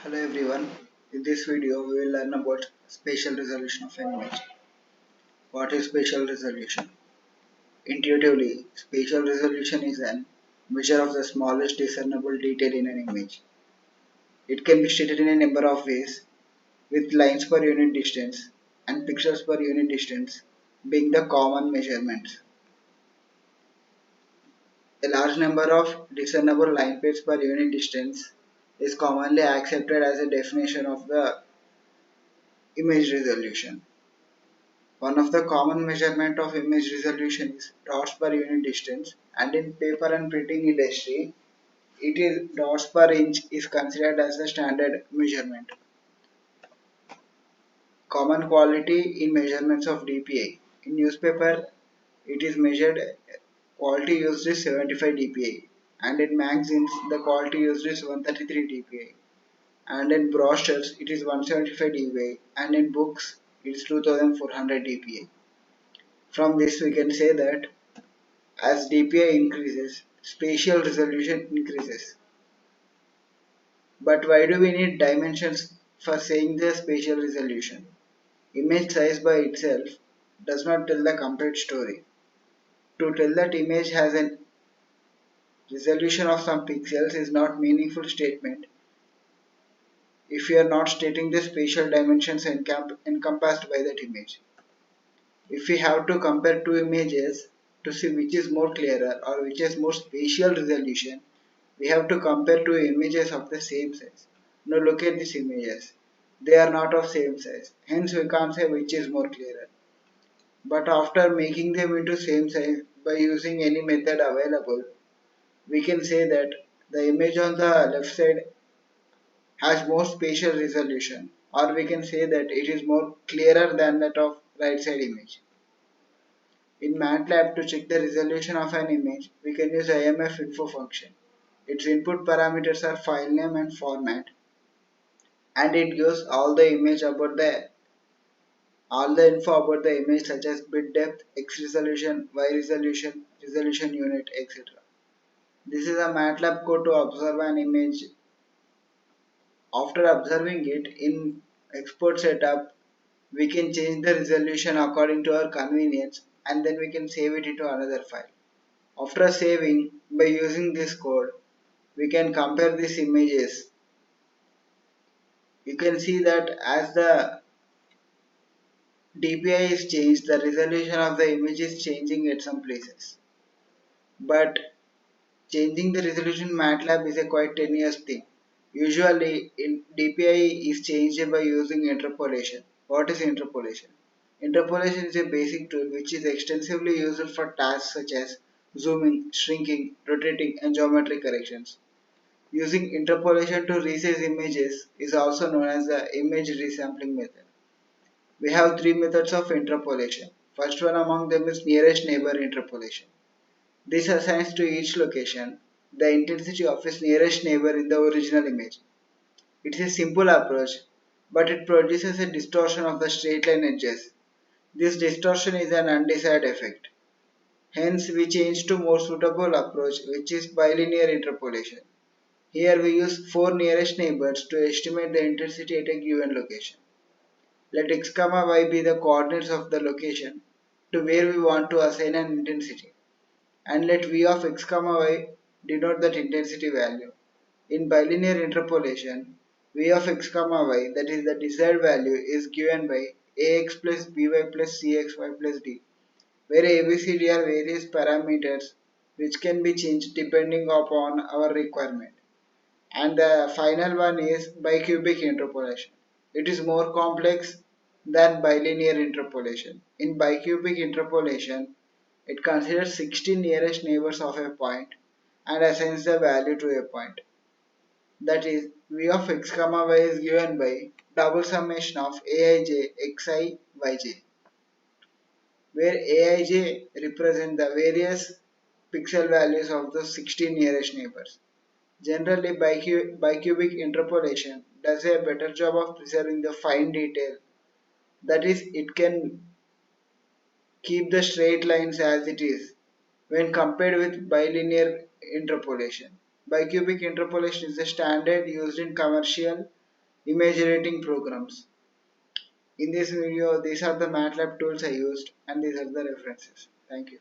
Hello everyone. In this video, we will learn about spatial resolution of an image. What is spatial resolution? Intuitively, spatial resolution is an measure of the smallest discernible detail in an image. It can be stated in a number of ways, with lines per unit distance and pixels per unit distance being the common measurements. A large number of discernible line pairs per unit distance is commonly accepted as a definition of the image resolution. One of the common measurement of image resolution is dots per unit distance, and in paper and printing industry, it is dots per inch is considered as the standard measurement. Common quality in measurements of DPI. In newspaper, it is measured quality used is 75 dpi, and in magazines the quality used is 133 dpi, and in brochures it is 175 dpi, and in books it is 2400 dpi. From this we can say that as DPI increases, spatial resolution increases. But why do we need dimensions for saying the spatial resolution? Image size by itself does not tell the complete story. To tell that image has a resolution of some pixels is not meaningful statement if you are not stating the spatial dimensions encompassed by that image. If we have to compare two images to see which is more clearer or which has more spatial resolution, we have to compare two images of the same size. Now look at these images. They are not of same size. Hence we can't say which is more clearer. But after making them into same size by using any method available, we can say that the image on the left side has more spatial resolution, or we can say that it is more clearer than that of right side image. In MATLAB, to check the resolution of an image, we can use IMF info function. Its input parameters are file name and format, and it gives all the info about the image such as bit depth, X resolution, Y resolution, resolution unit, etc. This is a MATLAB code to observe an image. After observing it in export setup, we can change the resolution according to our convenience, and then we can save it into another file. After saving, by using this code, we can compare these images. You can see that as the DPI is changed, the resolution of the image is changing at some places. But changing the resolution in MATLAB is a quite tenuous thing. Usually, DPI is changed by using interpolation. What is interpolation? Interpolation is a basic tool which is extensively used for tasks such as zooming, shrinking, rotating, and geometry corrections. Using interpolation to resize images is also known as the image resampling method. We have three methods of interpolation. First one among them is nearest neighbor interpolation. This assigns to each location the intensity of its nearest neighbor in the original image. It is a simple approach, but it produces a distortion of the straight line edges. This distortion is an undesired effect. Hence, we change to more suitable approach, which is bilinear interpolation. Here we use four nearest neighbors to estimate the intensity at a given location. Let x, y be the coordinates of the location to where we want to assign an intensity, and let v of x, y denote that intensity value. In bilinear interpolation, v of x, y, that is the desired value, is given by ax plus by plus cxy plus d, where a, b, c, d are various parameters which can be changed depending upon our requirement. And the final one is bicubic interpolation. It is more complex than bilinear interpolation. In bicubic interpolation, it considers 16 nearest neighbors of a point and assigns the value to a point. That is, v of x, y is given by double summation of aij, xi, yj, where aij represent the various pixel values of the 16 nearest neighbors. Generally, bicubic interpolation does a better job of preserving the fine detail. That is, it can keep the straight lines as it is when compared with bilinear interpolation. Bicubic interpolation is the standard used in commercial image editing programs. In this video, these are the MATLAB tools I used and these are the references. Thank you.